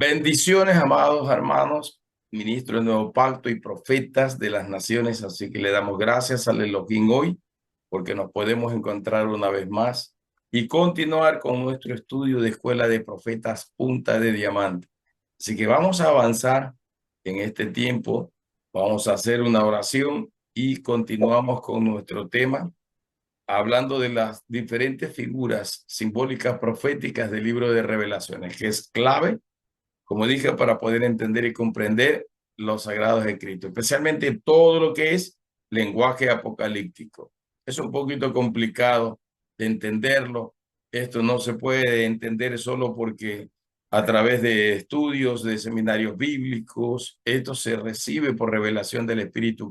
Bendiciones, amados hermanos, ministros del nuevo pacto y profetas de las naciones. Así que le damos gracias al Elohim hoy porque nos podemos encontrar una vez más y continuar con nuestro estudio de Escuela de Profetas Punta de Diamante. Así que vamos a avanzar en este tiempo. Vamos a hacer una oración y continuamos con nuestro tema, hablando de las diferentes figuras simbólicas proféticas del libro de Revelaciones, que es clave, como dije, para poder entender y comprender los sagrados escritos, especialmente todo lo que es lenguaje apocalíptico. Es un poquito complicado de entenderlo. Esto no se puede entender solo porque a través de estudios, de seminarios bíblicos, esto se recibe por revelación del Espíritu,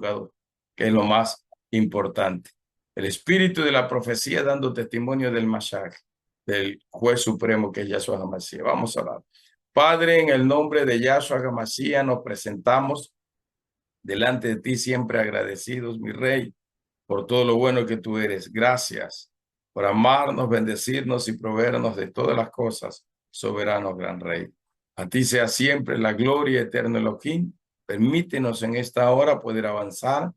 que es lo más importante. El espíritu de la profecía dando testimonio del Mashiach, del juez supremo que es Yahshua HaMashiach. Vamos a hablar. Padre, en el nombre de Yahshua HaMashiach nos presentamos delante de ti siempre agradecidos, mi Rey, por todo lo bueno que tú eres. Gracias por amarnos, bendecirnos y proveernos de todas las cosas, soberano gran Rey. A ti sea siempre la gloria, eterno Elohim. Permítenos en esta hora poder avanzar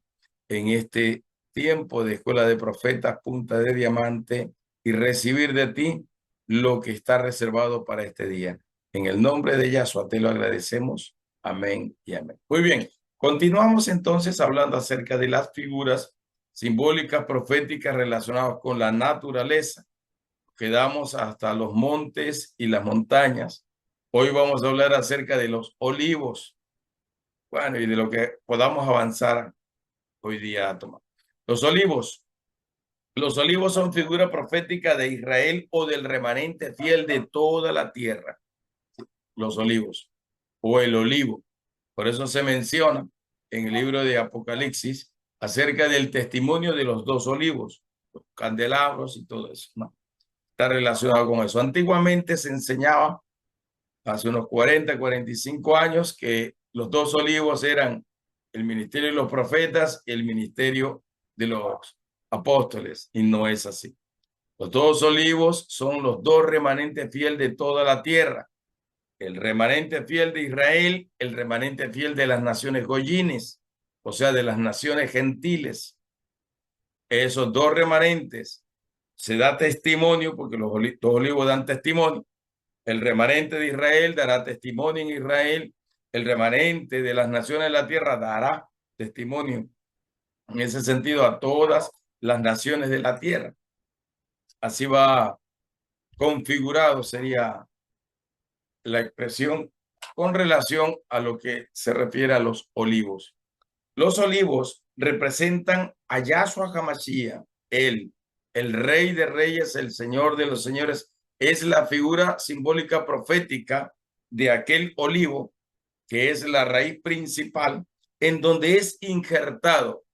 en este tiempo de Escuela de Profetas, Punta de Diamante, y recibir de ti lo que está reservado para este día. En el nombre de Yahshua te lo agradecemos. Amén y amén. Muy bien, continuamos entonces hablando acerca de las figuras simbólicas proféticas relacionadas con la naturaleza. Quedamos hasta los montes y las montañas. Hoy vamos a hablar acerca de los olivos. Bueno, y de lo que podamos avanzar hoy día, Tomás. Los olivos. Los olivos son figura profética de Israel o del remanente fiel de toda la tierra. Los olivos o el olivo. Por eso se menciona en el libro de Apocalipsis acerca del testimonio de los dos olivos, los candelabros y todo eso, ¿no? Está relacionado con eso. Antiguamente se enseñaba, hace unos 45 años, que los dos olivos eran el ministerio de los profetas y el ministerio de los apóstoles, y no es así. Los dos olivos son los dos remanentes fieles de toda la tierra. El remanente fiel de Israel, el remanente fiel de las naciones goyines, o sea, de las naciones gentiles. Esos dos remanentes se da testimonio, porque los olivos dan testimonio. El remanente de Israel dará testimonio en Israel. El remanente de las naciones de la tierra dará testimonio en ese sentido a todas las naciones de la tierra. Así va configurado, sería la expresión con relación a lo que se refiere a los olivos. Los olivos representan a Yahshua HaMashiach, el Rey de Reyes, el Señor de los Señores. Es la figura simbólica profética de aquel olivo que es la raíz principal en donde es injertado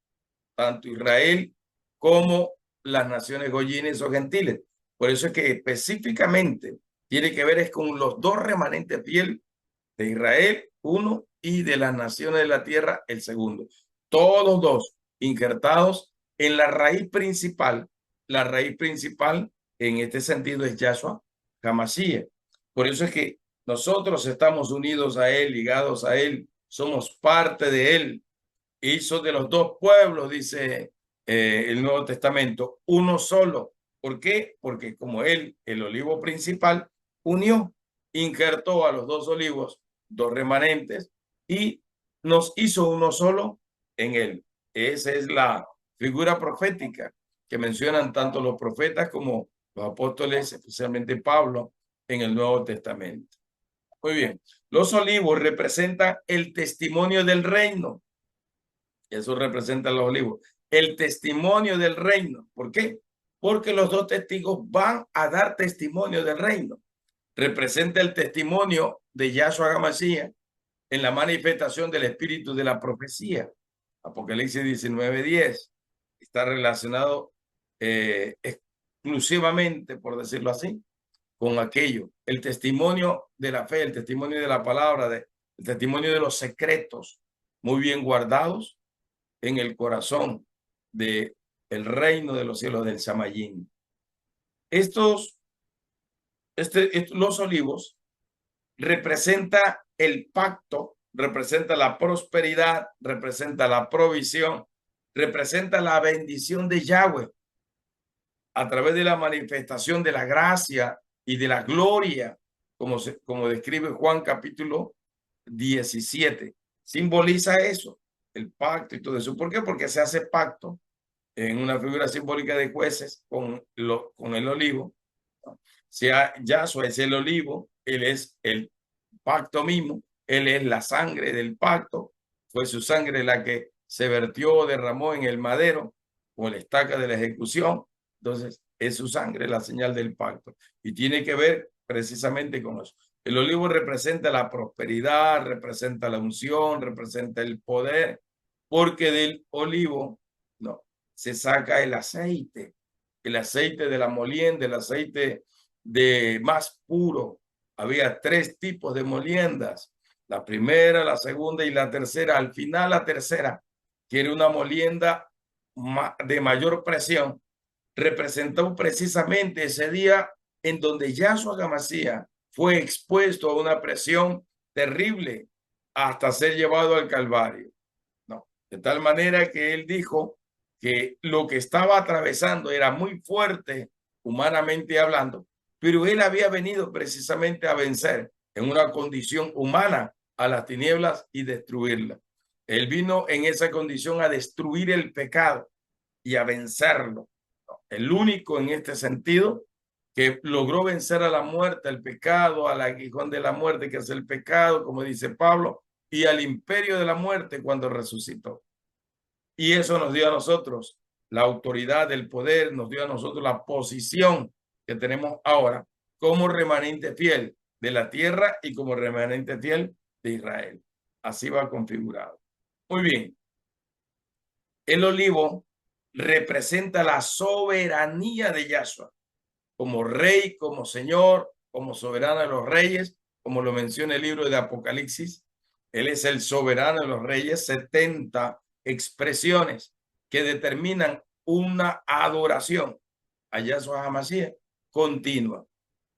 tanto Israel como las naciones goyines o gentiles. Por eso es que específicamente tiene que ver es con los dos remanentes fieles de Israel, uno, y de las naciones de la tierra, el segundo. Todos dos injertados en la raíz principal. La raíz principal en este sentido es Yahshua HaMashiach. Por eso es que nosotros estamos unidos a él, ligados a él, somos parte de él. Hizo de los dos pueblos, dice el Nuevo Testamento, uno solo. ¿Por qué? Porque como él, el olivo principal, unió, injertó a los dos olivos, dos remanentes, y nos hizo uno solo en él. Esa es la figura profética que mencionan tanto los profetas como los apóstoles, especialmente Pablo, en el Nuevo Testamento. Muy bien, los olivos representan el testimonio del reino. Eso representa los olivos. El testimonio del reino. ¿Por qué? Porque los dos testigos van a dar testimonio del reino. Representa el testimonio de Yahshua HaMashiach en la manifestación del espíritu de la profecía. Apocalipsis 19:10 está relacionado exclusivamente, por decirlo así, con aquello. El testimonio de la fe, el testimonio de la palabra, el testimonio de los secretos muy bien guardados en el corazón de el reino de los cielos del Samayín. Los olivos representa el pacto, representa la prosperidad, representa la provisión, representa la bendición de Yahweh a través de la manifestación de la gracia y de la gloria, como describe Juan capítulo 17. Simboliza eso, el pacto y todo eso. ¿Por qué? Porque se hace pacto en una figura simbólica de jueces con el olivo. Sea Yahshua es el olivo, él es el pacto mismo, él es la sangre del pacto, fue su sangre la que se vertió, derramó en el madero o la estaca de la ejecución. Entonces, es su sangre la señal del pacto y tiene que ver precisamente con eso. El olivo representa la prosperidad, representa la unción, representa el poder, porque del olivo no se saca el aceite de la molienda, el aceite de más puro. Había 3 tipos de moliendas, la primera, la segunda y la tercera. Al final la tercera, que era una molienda de mayor presión, representó precisamente ese día en donde Yahshua Hamashiach fue expuesto a una presión terrible hasta ser llevado al Calvario. No, de tal manera que él dijo que lo que estaba atravesando era muy fuerte, humanamente hablando, pero él había venido precisamente a vencer en una condición humana a las tinieblas y destruirlas. Él vino en esa condición a destruir el pecado y a vencerlo. El único en este sentido que logró vencer a la muerte, al pecado, al aguijón de la muerte, que es el pecado, como dice Pablo, y al imperio de la muerte cuando resucitó. Y eso nos dio a nosotros la autoridad del poder, nos dio a nosotros la posición que tenemos ahora como remanente fiel de la tierra y como remanente fiel de Israel. Así va configurado. Muy bien. El olivo representa la soberanía de Yahshua como rey, como señor, como soberano de los reyes, como lo menciona el libro de Apocalipsis. Él es el soberano de los reyes, 70 expresiones que determinan una adoración a Yahshua HaMashiach continua.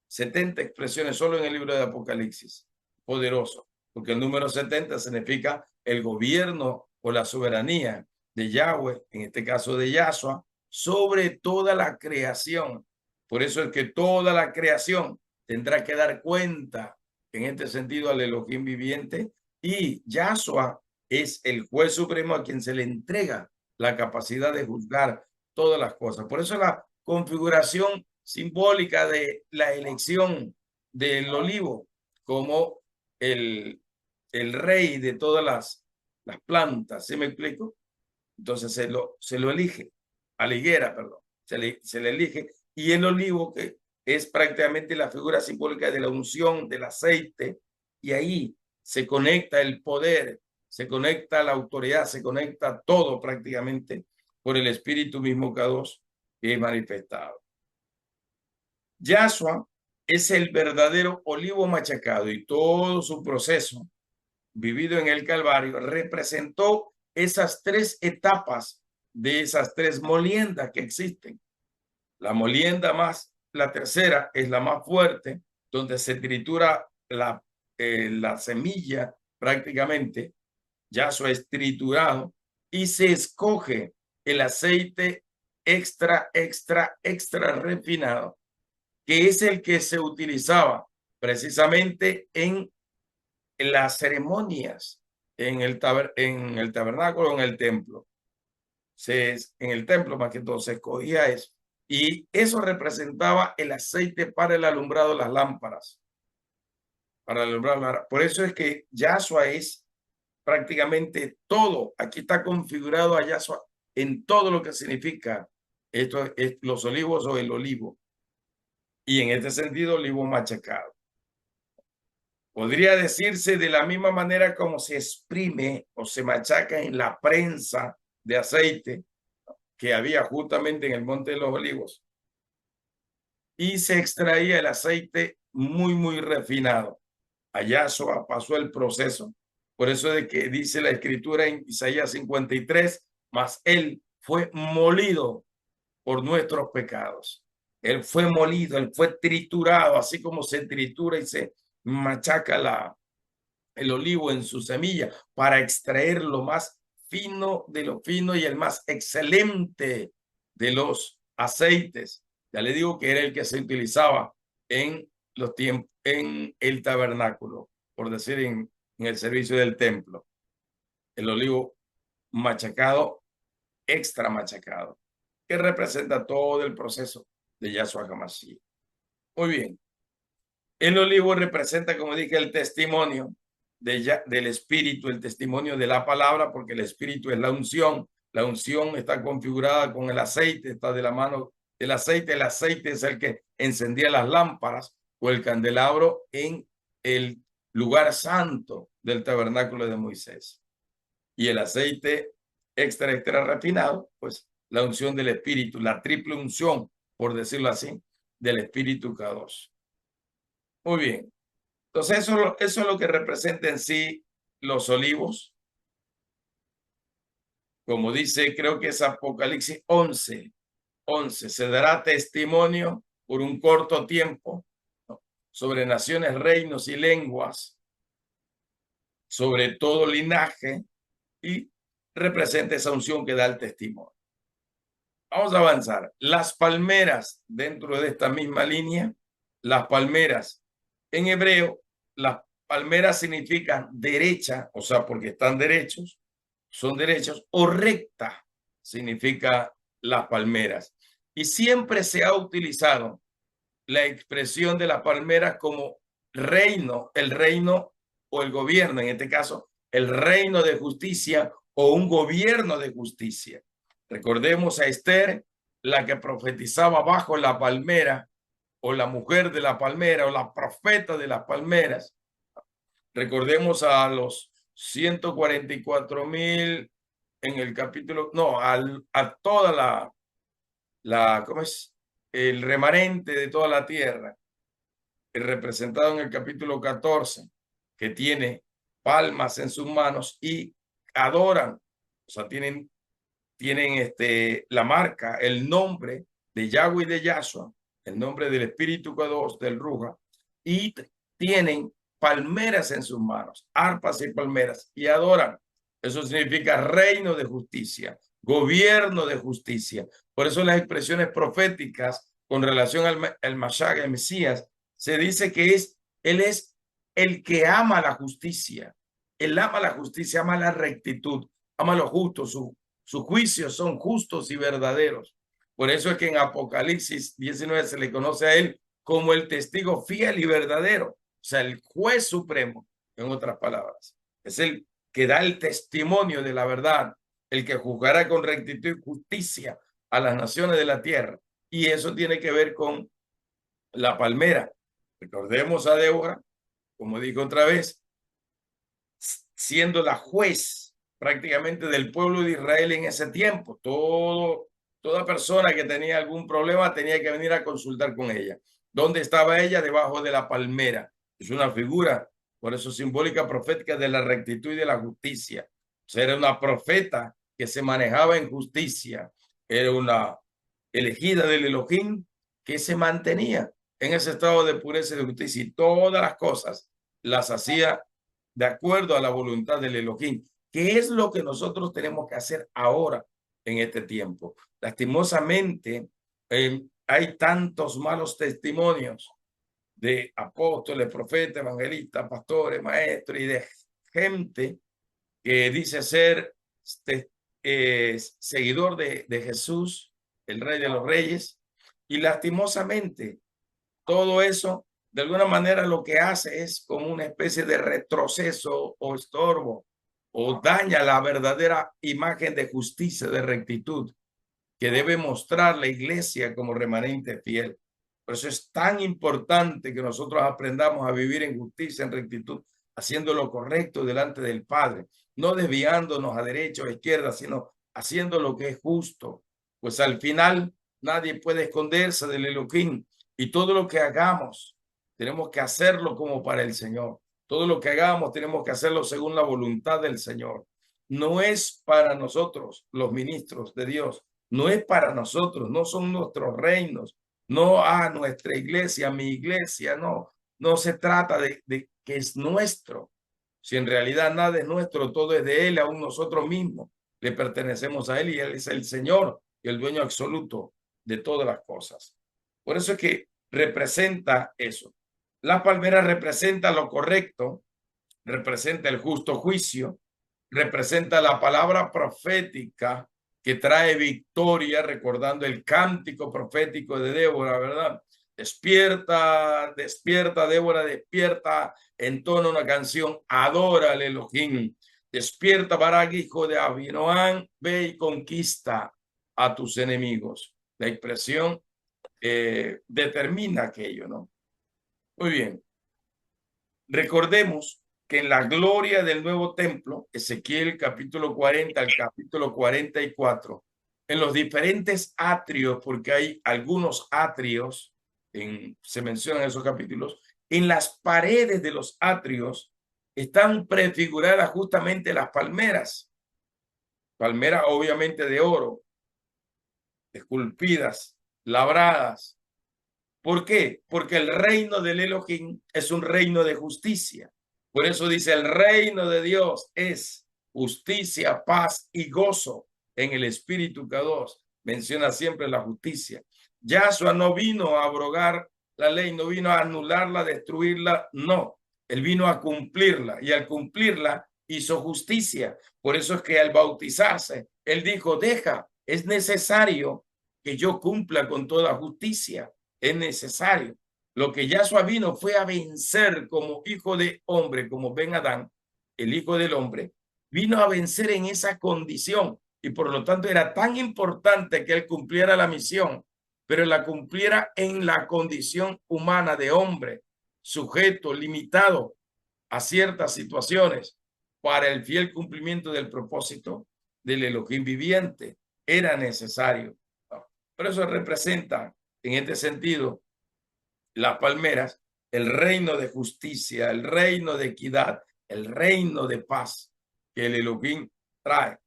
70 expresiones solo en el libro de Apocalipsis. Poderoso, porque el número 70 significa el gobierno o la soberanía de Yahweh, en este caso de Yahshua, sobre toda la creación. Por eso es que toda la creación tendrá que dar cuenta, en este sentido, al Elohim viviente, y Yahshua es el juez supremo a quien se le entrega la capacidad de juzgar todas las cosas. Por eso la configuración simbólica de la elección del olivo como el rey de todas las plantas, ¿sí me explico? Entonces se lo elige, a la higuera, perdón, se le elige, y el olivo, que es prácticamente la figura simbólica de la unción, del aceite, y ahí se conecta el poder, se conecta la autoridad, se conecta todo prácticamente por el Espíritu mismo K2 que es manifestado. Yahshua es el verdadero olivo machacado y todo su proceso vivido en el Calvario representó esas 3 etapas de esas 3 moliendas que existen. La molienda más, la tercera es la más fuerte, donde se tritura la semilla prácticamente, Yahshua es triturado y se escoge el aceite extra refinado, que es el que se utilizaba precisamente en las ceremonias, en el tabernáculo, en el templo. En el templo más que todo se escogía eso. Y eso representaba el aceite para el alumbrado de las lámparas. Para el alumbrado. Por eso es que Yahshua es prácticamente todo. Aquí está configurado a Yahshua en todo lo que significa esto, los olivos o el olivo. Y en este sentido, olivo machacado. Podría decirse de la misma manera como se exprime o se machaca en la prensa de aceite que había justamente en el Monte de los Olivos. Y se extraía el aceite muy refinado. A Yahshua pasó el proceso. Por eso de que dice la escritura en Isaías 53, mas él fue molido por nuestros pecados. Él fue molido, él fue triturado, así como se tritura y se machaca el olivo en su semilla para extraer lo más fino de lo fino y el más excelente de los aceites. Ya le digo que era el que se utilizaba en los tiempos, en el tabernáculo, por decir, en el servicio del templo. El olivo machacado, extra machacado, que representa todo el proceso de Yahshua HaMashiach. Muy bien. El olivo representa, como dije, el testimonio del Espíritu, el testimonio de la palabra, porque el Espíritu es la unción. La unción está configurada con el aceite, está de la mano del aceite. El aceite es el que encendía las lámparas o el candelabro en el lugar santo del tabernáculo de Moisés. Y el aceite extra refinado, pues la unción del Espíritu, la triple unción, por decirlo así, del Espíritu Kadosh. Muy bien. Entonces, eso es lo que representa en sí los olivos. Como dice, creo que es Apocalipsis 11, se dará testimonio por un corto tiempo, ¿no?, sobre naciones, reinos y lenguas, sobre todo linaje, y representa esa unción que da el testimonio. Vamos a avanzar. Las palmeras, dentro de esta misma línea, las palmeras en hebreo, las palmeras significan derecha, o sea, porque están derechos, son derechos, o recta significa las palmeras. Y siempre se ha utilizado la expresión de las palmeras como reino, el reino o el gobierno, en este caso, el reino de justicia o un gobierno de justicia. Recordemos a Esther, la que profetizaba bajo la palmera, o la mujer de la palmera, o la profeta de las palmeras. Recordemos a los 144,000 en el capítulo, no, a toda ¿cómo es? El remanente de toda la tierra, representado en el capítulo 14, que tiene palmas en sus manos y adoran, o sea, tienen la marca, el nombre de Yahweh y de Yahshua, el nombre del Espíritu Kadosh, del Ruja, y tienen palmeras en sus manos, arpas y palmeras, y adoran. Eso significa reino de justicia, gobierno de justicia. Por eso las expresiones proféticas con relación al Mashiach, al Mesías, se dice que él es el que ama la justicia. Él ama la justicia, ama la rectitud, ama lo justo, sus juicios son justos y verdaderos. Por eso es que en Apocalipsis 19 se le conoce a él como el testigo fiel y verdadero, o sea, el juez supremo, en otras palabras. Es el que da el testimonio de la verdad, el que juzgará con rectitud y justicia a las naciones de la tierra. Y eso tiene que ver con la palmera. Recordemos a Débora, como dijo otra vez, siendo la juez prácticamente del pueblo de Israel en ese tiempo. Toda persona que tenía algún problema tenía que venir a consultar con ella. ¿Dónde estaba ella? Debajo de la palmera. Es una figura, por eso simbólica, profética de la rectitud y de la justicia. O sea, era una profeta que se manejaba en justicia. Era una elegida del Elohim que se mantenía en ese estado de pureza y de justicia, y todas las cosas las hacía de acuerdo a la voluntad del Elohim. ¿Qué es lo que nosotros tenemos que hacer ahora en este tiempo? Lastimosamente, hay tantos malos testimonios de apóstoles, profetas, evangelistas, pastores, maestros y de gente que dice ser seguidor de Jesús, el Rey de los Reyes, y lastimosamente todo eso de alguna manera lo que hace es como una especie de retroceso o estorbo, o daña la verdadera imagen de justicia, de rectitud que debe mostrar la iglesia como remanente fiel. Por eso es tan importante que nosotros aprendamos a vivir en justicia, en rectitud, haciendo lo correcto delante del Padre, no desviándonos a derecha o a izquierda, sino haciendo lo que es justo. Pues al final nadie puede esconderse del Elohim, y todo lo que hagamos tenemos que hacerlo como para el Señor. Todo lo que hagamos tenemos que hacerlo según la voluntad del Señor. No es para nosotros, los ministros de Dios, no es para nosotros, no son nuestros reinos, no a nuestra iglesia, mi iglesia, no. no se trata de que es nuestro. Si en realidad nada es nuestro, todo es de Él, aún nosotros mismos le pertenecemos a Él y Él es el Señor y el dueño absoluto de todas las cosas. Por eso es que representa eso. La palmera representa lo correcto, representa el justo juicio, representa la palabra profética que trae victoria, recordando el cántico profético de Débora, ¿verdad? Despierta, despierta, Débora, despierta, entona una canción, adora al Elohim. Despierta, Barak, hijo de Abinoam, ve y conquista a tus enemigos. La expresión determina aquello, ¿no? Muy bien. Recordemos que en la gloria del nuevo templo, Ezequiel capítulo 40 al capítulo 44, en los diferentes atrios, porque hay algunos atrios, se mencionan esos capítulos, en las paredes de los atrios están prefiguradas justamente las palmeras, palmeras obviamente de oro, esculpidas, labradas. ¿Por qué? Porque el reino del Elohim es un reino de justicia. Por eso dice, el reino de Dios es justicia, paz y gozo en el Espíritu Kadosh. Menciona siempre la justicia. Yahshua no vino a abrogar la ley, no vino a anularla, destruirla, no. Él vino a cumplirla y al cumplirla hizo justicia. Por eso es que al bautizarse, él dijo, deja, es necesario que yo cumpla con toda justicia. Es necesario. Lo que Yahshua vino fue a vencer como hijo de hombre, como Ben Adán, el hijo del hombre, vino a vencer en esa condición y por lo tanto era tan importante que él cumpliera la misión, pero la cumpliera en la condición humana de hombre, sujeto, limitado a ciertas situaciones para el fiel cumplimiento del propósito del Elohim viviente. Era necesario. Por eso representa en este sentido las palmeras, el reino de justicia, el reino de equidad, el reino de paz que el Elohim trae.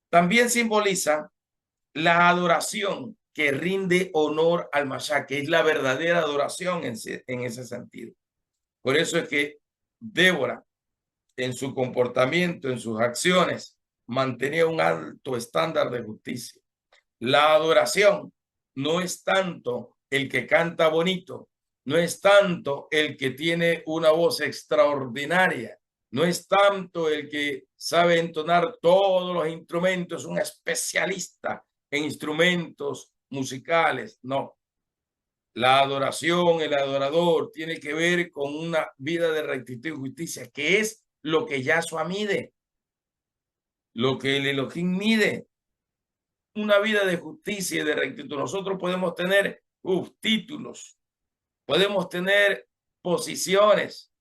También simboliza la adoración que rinde honor al Mashiach, que es la verdadera adoración en ese sentido. Por eso es que Débora, en su comportamiento, en sus acciones, mantenía un alto estándar de justicia. La adoración no es tanto el que canta bonito, no es tanto el que tiene una voz extraordinaria, no es tanto el que sabe entonar todos los instrumentos, un especialista en instrumentos musicales, no. La adoración, el adorador, tiene que ver con una vida de rectitud y justicia, que es lo que Yahshua mide, lo que el Elohim mide. Una vida de justicia y de rectitud. Nosotros podemos tener títulos, podemos tener posiciones,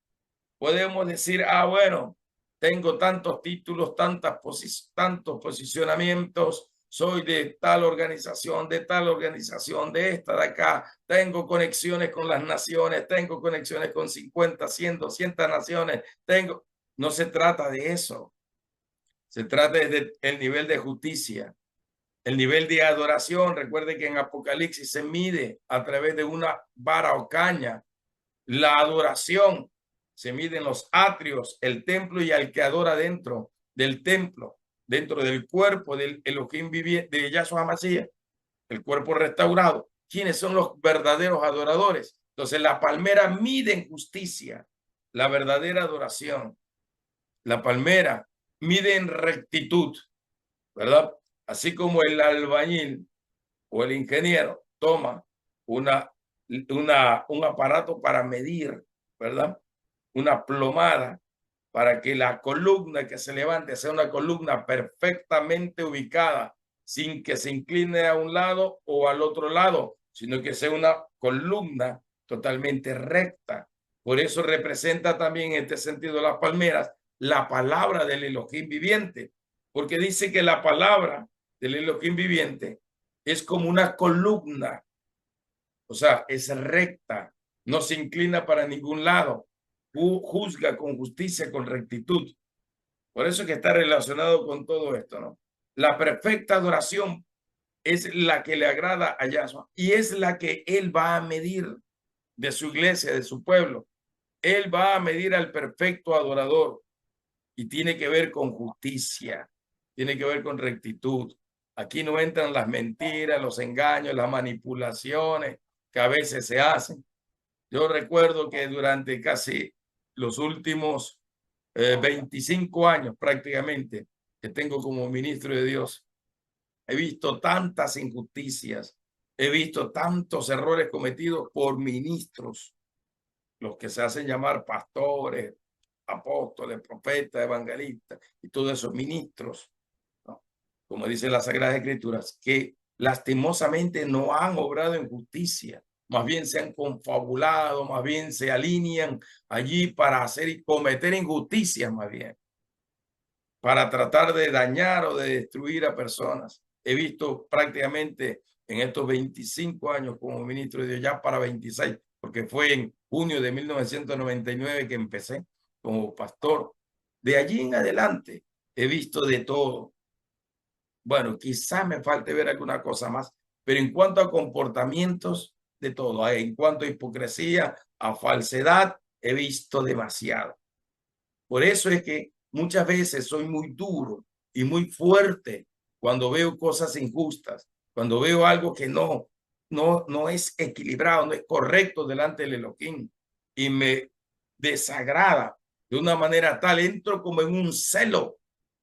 podemos decir, bueno, tengo tantos títulos, tantos posicionamientos, soy de tal organización, de esta, de acá, tengo conexiones con las naciones, tengo conexiones con 50, 100, 200 naciones, no se trata de eso, se trata del nivel de justicia. El nivel de adoración, recuerde que en Apocalipsis se mide a través de una vara o caña. La adoración se mide en los atrios, el templo y al que adora dentro del templo, dentro del cuerpo del Elohim viviente, de Yahshua HaMashiach, el cuerpo restaurado. ¿Quiénes son los verdaderos adoradores? Entonces la palmera mide en justicia la verdadera adoración. La palmera mide en rectitud, ¿verdad? Así como el albañil o el ingeniero toma un aparato para medir, ¿verdad? Una plomada para que la columna que se levante sea una columna perfectamente ubicada, sin que se incline a un lado o al otro lado, sino que sea una columna totalmente recta. Por eso representa también en este sentido las palmeras la palabra del Elohim viviente, porque dice que la palabra del Elohim viviente es como una columna, o sea, es recta, no se inclina para ningún lado, juzga con justicia, con rectitud. Por eso es que está relacionado con todo esto, ¿no? La perfecta adoración es la que le agrada a Yahshua y es la que él va a medir. de su iglesia, de su pueblo. Él va a medir al perfecto adorador y tiene que ver con justicia, tiene que ver con rectitud. Aquí no entran las mentiras, los engaños, las manipulaciones que a veces se hacen. Yo recuerdo que durante casi los últimos 25 años prácticamente que tengo como ministro de Dios, he visto tantas injusticias, he visto tantos errores cometidos por ministros, los que se hacen llamar pastores, apóstoles, profetas, evangelistas y todos esos ministros, ¿no? Como dice las Sagradas Escrituras, que lastimosamente no han obrado en justicia, más bien se han confabulado, más bien se alinean allí para hacer y cometer injusticias, más bien, para tratar de dañar o de destruir a personas. He visto prácticamente en estos 25 años como ministro de Dios, ya para 26, porque fue en junio de 1999 que empecé como pastor. De allí en adelante he visto de todo. Bueno, quizás me falte ver alguna cosa más, pero en cuanto a comportamientos, de todo. En cuanto a hipocresía, a falsedad, he visto demasiado. Por eso es que muchas veces soy muy duro y muy fuerte cuando veo cosas injustas, cuando veo algo que no es equilibrado, no es correcto delante del Elohim y me desagrada de una manera tal, entro como en un celo,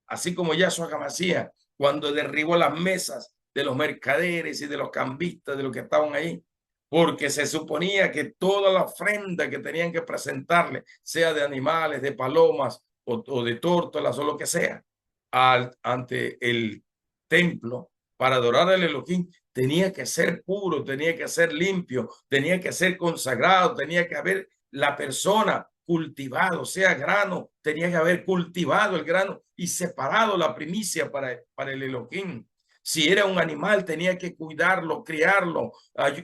así como Yahshua Hamashiach cuando derribó las mesas de los mercaderes y de los cambistas, de los que estaban ahí, porque se suponía que toda la ofrenda que tenían que presentarle, sea de animales, de palomas o de tórtolas o lo que sea, ante el templo para adorar al Elohim, tenía que ser puro, tenía que ser limpio, tenía que ser consagrado, tenía que haber la persona cultivado, sea grano, tenía que haber cultivado el grano y separado la primicia para el Elohim. Si era un animal, tenía que cuidarlo, criarlo,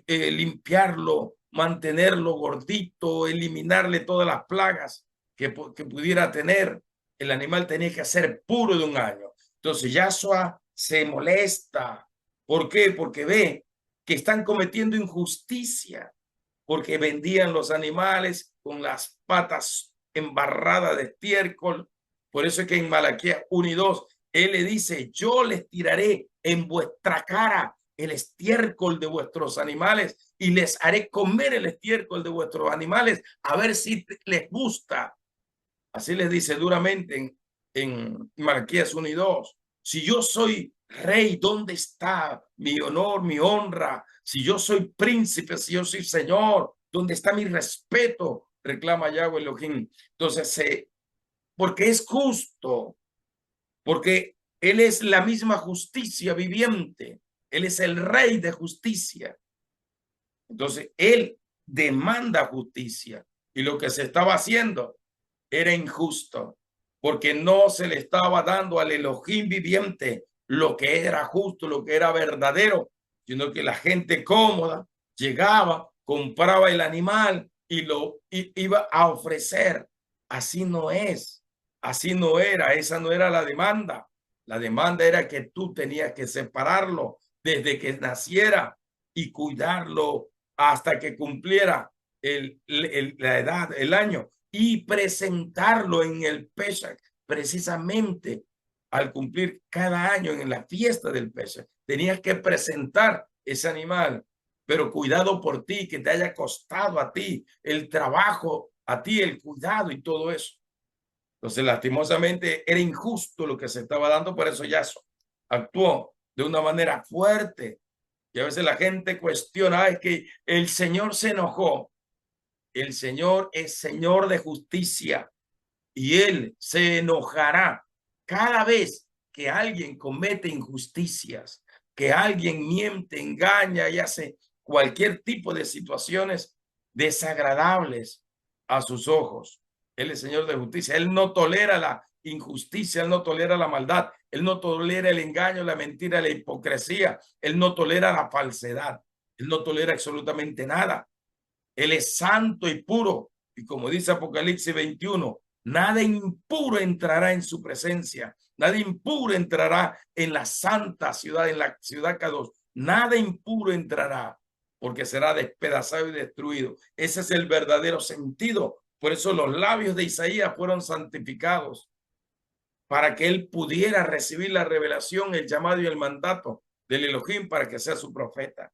limpiarlo, mantenerlo gordito, eliminarle todas las plagas que pudiera tener. El animal tenía que ser puro de un año. Entonces Yahshua se molesta. ¿Por qué? Porque ve que están cometiendo injusticia, porque vendían los animales con las patas embarradas de estiércol. Por eso es que en Malaquías 1 y 2, él le dice, yo les tiraré en vuestra cara el estiércol de vuestros animales y les haré comer el estiércol de vuestros animales a ver si les gusta. Así les dice duramente en Malaquías 1 y 2. Si yo soy rey, ¿dónde está mi honor, mi honra? Si yo soy príncipe, si yo soy señor, ¿dónde está mi respeto? Reclama Yahweh Elohim. Entonces, porque es justo, porque Él es la misma justicia viviente. Él es el rey de justicia. Entonces, Él demanda justicia. Y lo que se estaba haciendo era injusto, porque no se le estaba dando al Elohim viviente lo que era justo, lo que era verdadero, sino que la gente cómoda llegaba, compraba el animal y lo iba a ofrecer. Así no es, así no era, esa no era la demanda. La demanda era que tú tenías que separarlo desde que naciera y cuidarlo hasta que cumpliera la edad, el año, y presentarlo en el Pesach, precisamente al cumplir cada año en la fiesta del Pesach. Tenías que presentar ese animal, pero cuidado por ti, que te haya costado a ti el trabajo, a ti el cuidado y todo eso. Entonces, lastimosamente, era injusto lo que se estaba dando, por eso Yahshua actuó de una manera fuerte. Y a veces la gente cuestiona, es que el Señor se enojó. El Señor es Señor de justicia y Él se enojará cada vez que alguien comete injusticias, que alguien miente, engaña y hace cualquier tipo de situaciones desagradables a sus ojos. Él es Señor de justicia. Él no tolera la injusticia, Él no tolera la maldad, Él no tolera el engaño, la mentira, la hipocresía, Él no tolera la falsedad, Él no tolera absolutamente nada. Él es santo y puro. Y como dice Apocalipsis 21, nada impuro entrará en su presencia. Nada impuro entrará en la santa ciudad, en la ciudad K2. Nada impuro entrará. porque será despedazado y destruido. Ese es el verdadero sentido. Por eso los labios de Isaías fueron santificados, para que él pudiera recibir la revelación, el llamado y el mandato del Elohim para que sea su profeta.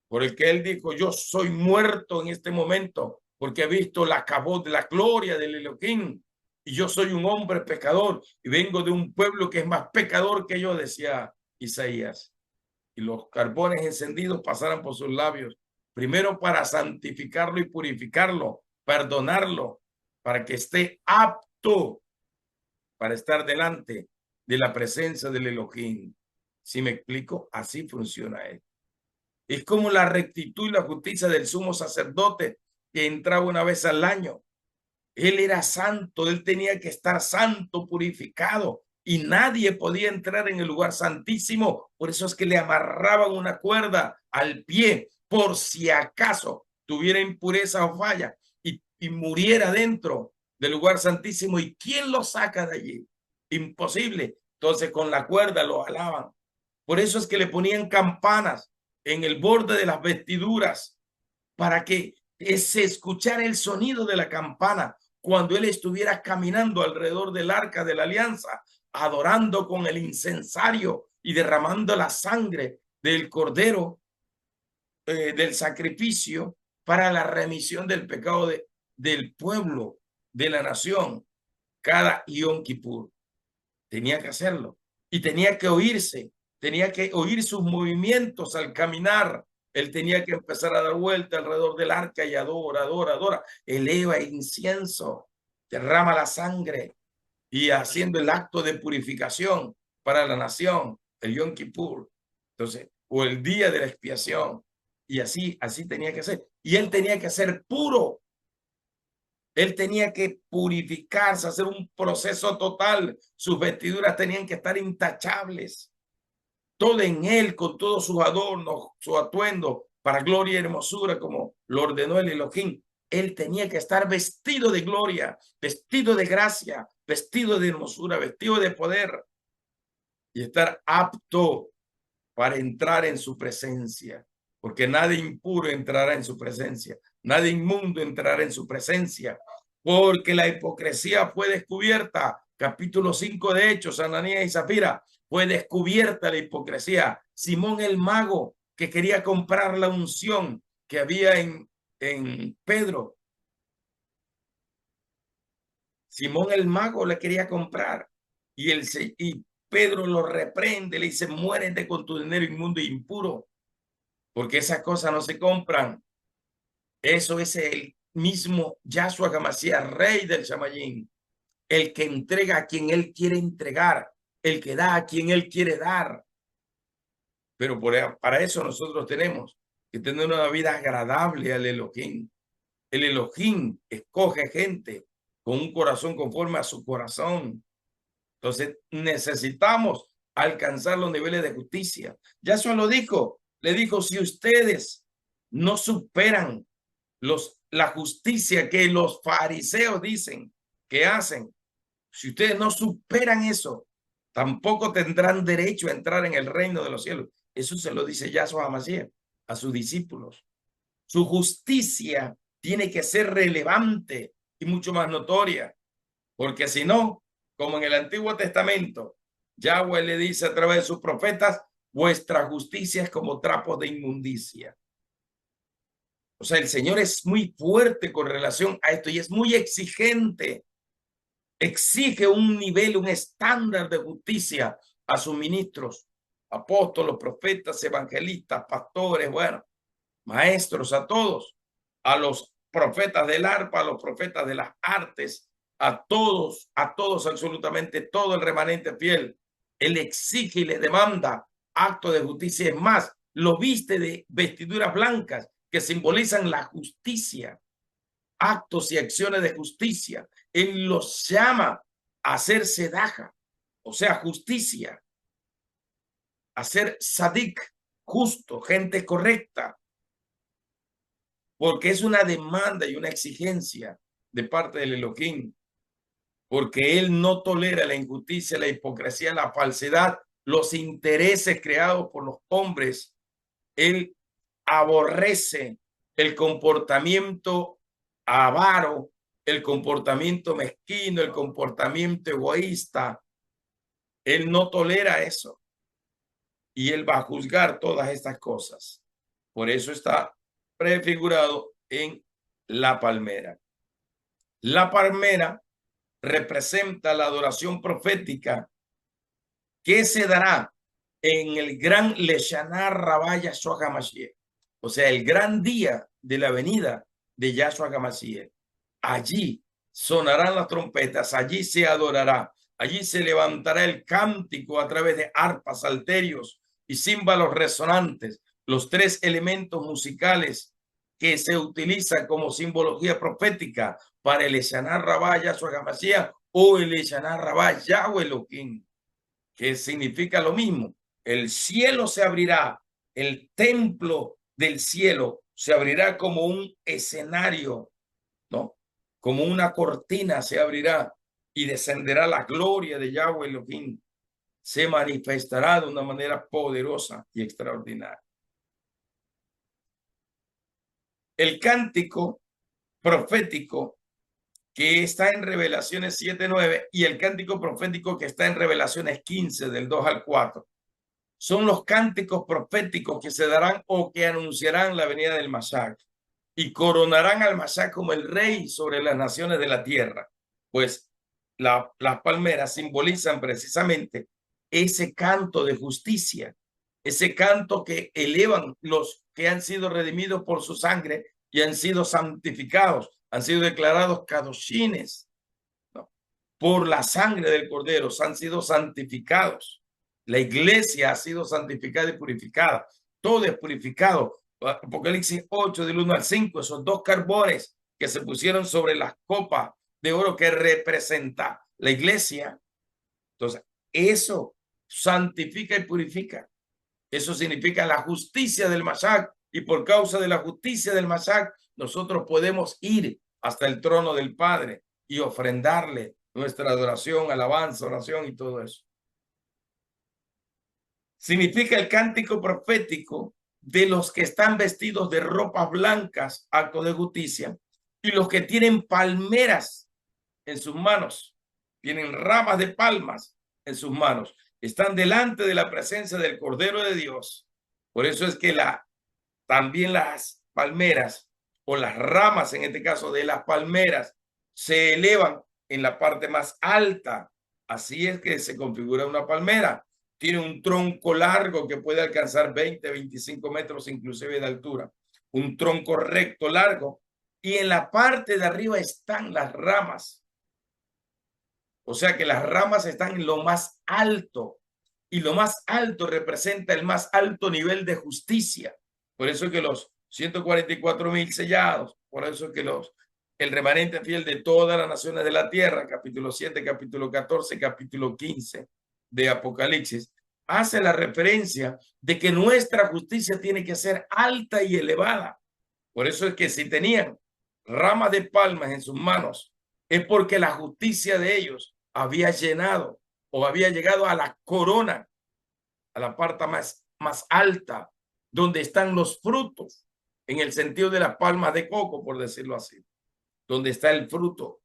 Por el que él dijo, yo soy muerto en este momento, porque he visto la cabot de la gloria del Elohim, y yo soy un hombre pecador, y vengo de un pueblo que es más pecador que yo, decía Isaías. Y los carbones encendidos pasaran por sus labios, primero para santificarlo y purificarlo, perdonarlo, para que esté apto para estar delante de la presencia del Elohim. ¿Sí me explico? Así funciona esto. Es como la rectitud y la justicia del sumo sacerdote que entraba una vez al año. Él era santo, él tenía que estar santo, purificado, y nadie podía entrar en el lugar santísimo. Por eso es que le amarraban una cuerda al pie, por si acaso tuviera impureza o falla y muriera dentro del lugar santísimo. ¿Y quién lo saca de allí? Imposible. Entonces con la cuerda lo alaban. Por eso es que le ponían campanas en el borde de las vestiduras para que se escuchara el sonido de la campana cuando él estuviera caminando alrededor del arca de la alianza, adorando con el incensario y derramando la sangre del cordero del sacrificio para la remisión del pecado del pueblo, de la nación, cada Yom Kippur. Tenía que hacerlo y tenía que oír sus movimientos al caminar. Él tenía que empezar a dar vuelta alrededor del arca y adora, adora, adora. Eleva incienso, derrama la sangre y haciendo el acto de purificación para la nación, el Yom Kippur. Entonces, o el día de la expiación. Y así tenía que ser. Y él tenía que ser puro. Él tenía que purificarse, hacer un proceso total. Sus vestiduras tenían que estar intachables. Todo en él, con todos sus adornos, su atuendo, para gloria y hermosura, como lo ordenó el Elohim. Él tenía que estar vestido de gloria, vestido de gracia, vestido de hermosura, vestido de poder, y estar apto para entrar en su presencia, porque nadie impuro entrará en su presencia, nadie inmundo entrará en su presencia, porque la hipocresía fue descubierta. Capítulo 5 de Hechos, Ananías y Zafira, fue descubierta la hipocresía. Simón el mago, que quería comprar la unción que había en Pedro. Simón el mago le quería comprar y Pedro lo reprende, le dice, muérete con tu dinero inmundo e impuro, porque esas cosas no se compran. Eso es el mismo Yahshua HaMashiach, rey del Shamayim, el que entrega a quien él quiere entregar, el que da a quien él quiere dar. Pero para eso nosotros tenemos que tener una vida agradable al Elohim. El Elohim escoge gente con un corazón conforme a su corazón. Entonces necesitamos alcanzar los niveles de justicia. Yahshua lo dijo, le dijo, si ustedes no superan la justicia que los fariseos dicen que hacen, si ustedes no superan eso, tampoco tendrán derecho a entrar en el reino de los cielos. Eso se lo dice Yahshua HaMashiach a sus discípulos. Su justicia tiene que ser relevante y mucho más notoria, porque si no, como en el Antiguo Testamento, Yahweh le dice a través de sus profetas, vuestra justicia es como trapos de inmundicia. O sea, el Señor es muy fuerte con relación a esto y es muy exigente. Exige un nivel, un estándar de justicia a sus ministros, apóstolos, profetas, evangelistas, pastores, bueno, maestros, a todos, a los profetas del arpa, a los profetas de las artes, a todos absolutamente todo el remanente fiel. Él exige y le demanda actos de justicia. Es más, lo viste de vestiduras blancas que simbolizan la justicia, actos y acciones de justicia. Él los llama a hacer sedaja, o sea, justicia, a ser sadik, justo, gente correcta, porque es una demanda y una exigencia de parte del Elohim, porque él no tolera la injusticia, la hipocresía, la falsedad, los intereses creados por los hombres. Él aborrece el comportamiento avaro, el comportamiento mezquino, el comportamiento egoísta. Él no tolera eso y él va a juzgar todas estas cosas. Por eso está prefigurado en la palmera. La palmera representa la adoración profética que se dará en el gran Leshaná Rabá Yahshua HaMashiach, o sea, el gran día de la venida de Yahshua HaMashiach. Allí sonarán las trompetas, allí se adorará, allí se levantará el cántico a través de arpas, salterios y címbalos resonantes, los tres elementos musicales que se utilizan como simbología profética para el Leshaná Rabá Yahshua HaMashiach o el Leshaná Rabá Yahweh Elohim, que significa lo mismo. El cielo se abrirá, el templo del cielo se abrirá como un escenario, ¿no? Como una cortina se abrirá y descenderá la gloria de Yahweh Elohim. Se manifestará de una manera poderosa y extraordinaria. El cántico profético que está en Revelaciones 7:9 y el cántico profético que está en Revelaciones 15 del 2 al 4 son los cánticos proféticos que se darán o que anunciarán la venida del Mashiach y coronarán al Mashiach como el rey sobre las naciones de la tierra. Pues las palmeras simbolizan precisamente ese canto de justicia, ese canto que elevan los que han sido redimidos por su sangre y han sido santificados, han sido declarados kadoshines, ¿no? Por la sangre del Cordero, han sido santificados. La iglesia ha sido santificada y purificada. Todo es purificado. Apocalipsis 8, del 1 al 5, esos dos carbones que se pusieron sobre las copas de oro que representa la iglesia. Entonces, eso santifica y purifica. Eso significa la justicia del Mashiach, y por causa de la justicia del Mashiach, nosotros podemos ir hasta el trono del Padre y ofrendarle nuestra adoración, alabanza, oración y todo eso. Significa el cántico profético de los que están vestidos de ropas blancas, acto de justicia, y los que tienen palmeras en sus manos, tienen ramas de palmas en sus manos, están delante de la presencia del Cordero de Dios. Por eso es que también las palmeras o las ramas, en este caso de las palmeras, se elevan en la parte más alta. Así es que se configura una palmera. Tiene un tronco largo que puede alcanzar 20, 25 metros inclusive de altura. Un tronco recto largo. Y en la parte de arriba están las ramas. O sea que las ramas están en lo más alto. Y lo más alto representa el más alto nivel de justicia. Por eso que los 144,000 sellados, por eso que el remanente fiel de todas las naciones de la tierra, capítulo 7, capítulo 14, capítulo 15 de Apocalipsis, hace la referencia de que nuestra justicia tiene que ser alta y elevada. Por eso es que si tenían ramas de palmas en sus manos, es porque la justicia de ellos había llenado o había llegado a la corona, a la parte más alta, donde están los frutos, en el sentido de las palmas de coco, por decirlo así, donde está el fruto.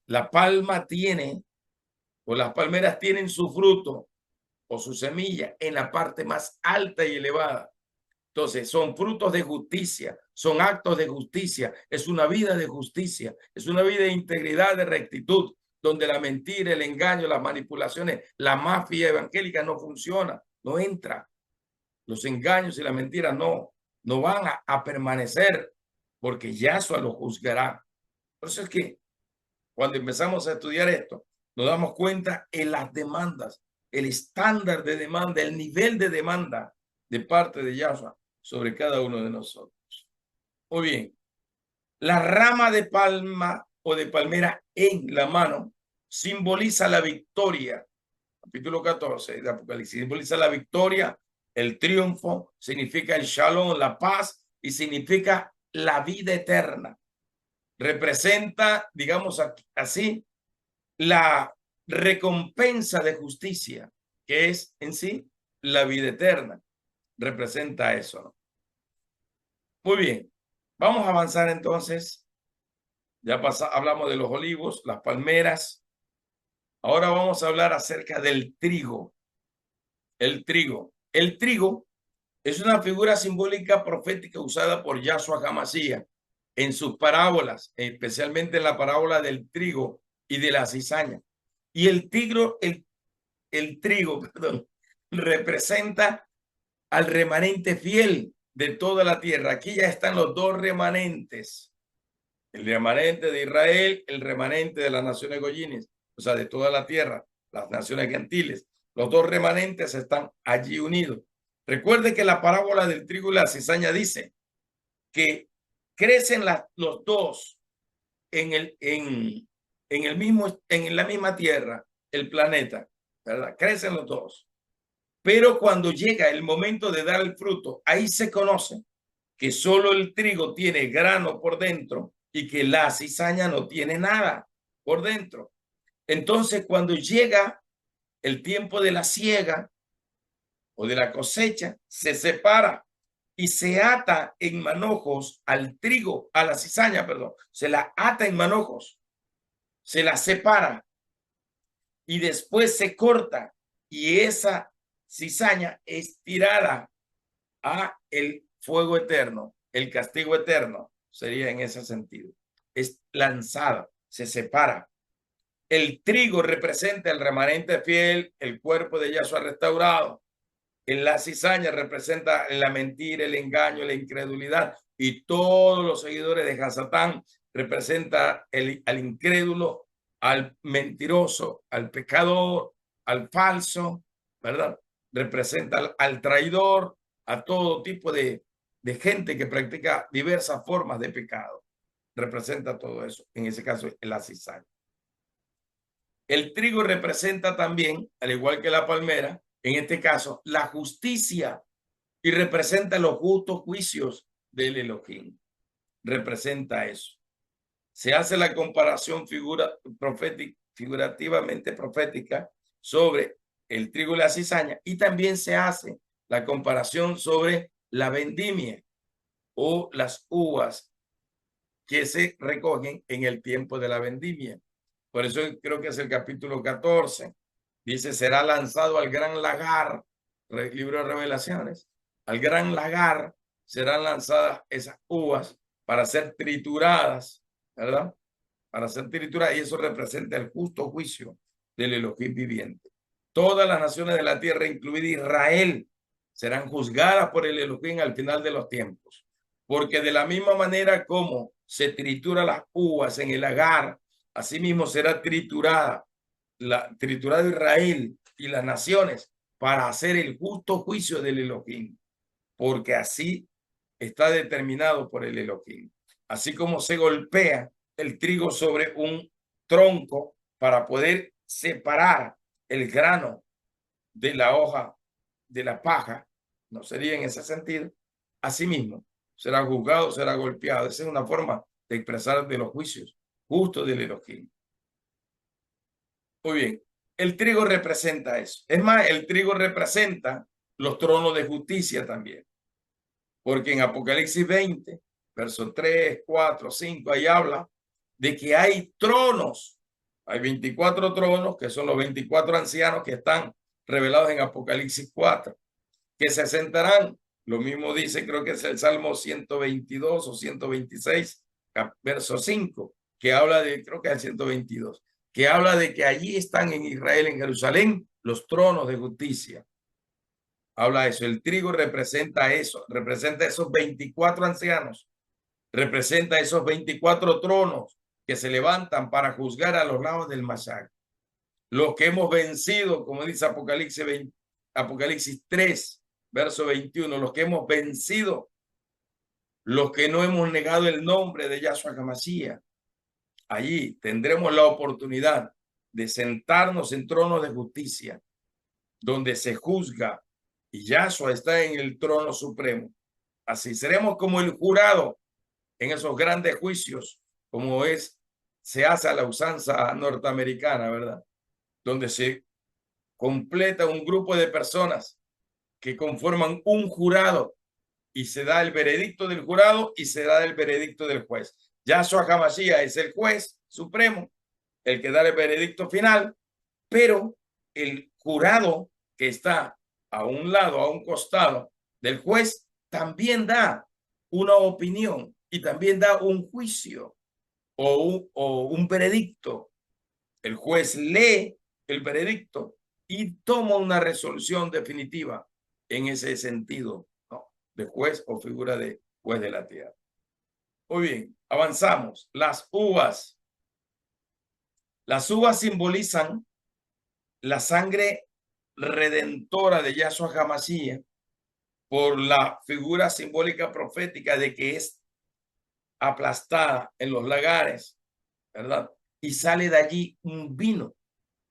La palma tiene, o las palmeras tienen su fruto o su semilla en la parte más alta y elevada. Entonces, son frutos de justicia, son actos de justicia, es una vida de justicia, es una vida de integridad, de rectitud, donde la mentira, el engaño, las manipulaciones, la mafia evangélica no funciona, no entra. Los engaños y las mentiras no van a permanecer, porque Yahshua lo juzgará. Por eso es que cuando empezamos a estudiar esto, nos damos cuenta en las demandas, el estándar de demanda, el nivel de demanda de parte de Yahshua sobre cada uno de nosotros. Muy bien, la rama de palma o de palmera en la mano simboliza la victoria. Capítulo 14 de Apocalipsis simboliza la victoria, el triunfo, significa el shalom, la paz, y significa la vida eterna. Representa, digamos así, la recompensa de justicia, que es en sí la vida eterna. Representa eso, ¿no? Muy bien, vamos a avanzar entonces. Ya hablamos de los olivos, las palmeras. Ahora vamos a hablar acerca del trigo. El trigo. El trigo es una figura simbólica profética usada por Yahshua HaMashiach en sus parábolas, especialmente en la parábola del trigo y de la cizaña. Y el trigo, perdón, representa al remanente fiel de toda la tierra. Aquí ya están los dos remanentes, el remanente de Israel, el remanente de las naciones goyines, o sea, de toda la tierra, las naciones gentiles. Los dos remanentes están allí unidos. Recuerde que la parábola del trigo y la cizaña dice que crecen los dos en la misma tierra, el planeta, ¿verdad? Crecen los dos. Pero cuando llega el momento de dar el fruto, ahí se conoce que solo el trigo tiene grano por dentro y que la cizaña no tiene nada por dentro. Entonces, cuando llega el tiempo de la siega o de la cosecha, se separa y se ata en manojos al trigo, a la cizaña, perdón, se la ata en manojos, se la separa y después se corta y esa cizaña es tirada a el fuego eterno, el castigo eterno, sería en ese sentido. Es lanzada, se separa. El trigo representa el remanente fiel, el cuerpo de Yahshua restaurado. En la cizaña representa la mentira, el engaño, la incredulidad. Y todos los seguidores de Hasatán representa al incrédulo, al mentiroso, al pecador, al falso, ¿verdad? Representa al traidor, a todo tipo de gente que practica diversas formas de pecado. Representa todo eso, en ese caso, la cizaña. El trigo representa también, al igual que la palmera, en este caso, la justicia y representa los justos juicios del Elohim. Representa eso. Se hace la comparación figurativamente profética sobre el trigo y la cizaña y también se hace la comparación sobre la vendimia o las uvas que se recogen en el tiempo de la vendimia. Por eso creo que es el capítulo 14. Dice, será lanzado al gran lagar, libro de Revelaciones, al gran lagar serán lanzadas esas uvas para ser trituradas, ¿verdad? Para ser trituradas, y eso representa el justo juicio del Elohim viviente. Todas las naciones de la tierra, incluida Israel, serán juzgadas por el Elohim al final de los tiempos. Porque de la misma manera como se tritura las uvas en el lagar, asimismo será triturada Israel y las naciones para hacer el justo juicio del Elohim, porque así está determinado por el Elohim. Así como se golpea el trigo sobre un tronco para poder separar el grano de la hoja de la paja, no sería en ese sentido, asimismo será juzgado, será golpeado. Esa es una forma de expresar de los juicios justos del Elohim. Muy bien, el trigo representa eso. Es más, el trigo representa los tronos de justicia también. Porque en Apocalipsis 20, versos 3, 4, 5, ahí habla de que hay tronos. Hay 24 tronos, que son los 24 ancianos que están revelados en Apocalipsis 4, que se sentarán. Lo mismo dice, creo que es el Salmo 122 o 126, verso 5, que habla de, creo que es el 122, que habla de que allí están en Israel, en Jerusalén, los tronos de justicia. Habla eso. El trigo representa eso, representa esos 24 ancianos, representa esos 24 tronos que se levantan para juzgar a los lados del Mashiach. Los que hemos vencido, como dice Apocalipsis 3, verso 21, los que hemos vencido, los que no hemos negado el nombre de Yahshua HaMashiach. Allí tendremos la oportunidad de sentarnos en tronos de justicia, donde se juzga y Yahshua está en el trono supremo. Así seremos como el jurado en esos grandes juicios, como se hace a la usanza norteamericana, ¿verdad? Donde se completa un grupo de personas que conforman un jurado y se da el veredicto del jurado y se da el veredicto del juez. Yahshua HaMashiach es el juez supremo, el que da el veredicto final, pero el jurado que está a un lado, a un costado del juez, también da una opinión y también da un juicio o un veredicto. El juez lee el veredicto y toma una resolución definitiva en ese sentido, ¿no? De juez o figura de juez de la tierra. Muy bien, avanzamos. Las uvas. Las uvas simbolizan la sangre redentora de Yahshua HaMashiach por la figura simbólica profética de que es aplastada en los lagares, ¿verdad? Y sale de allí un vino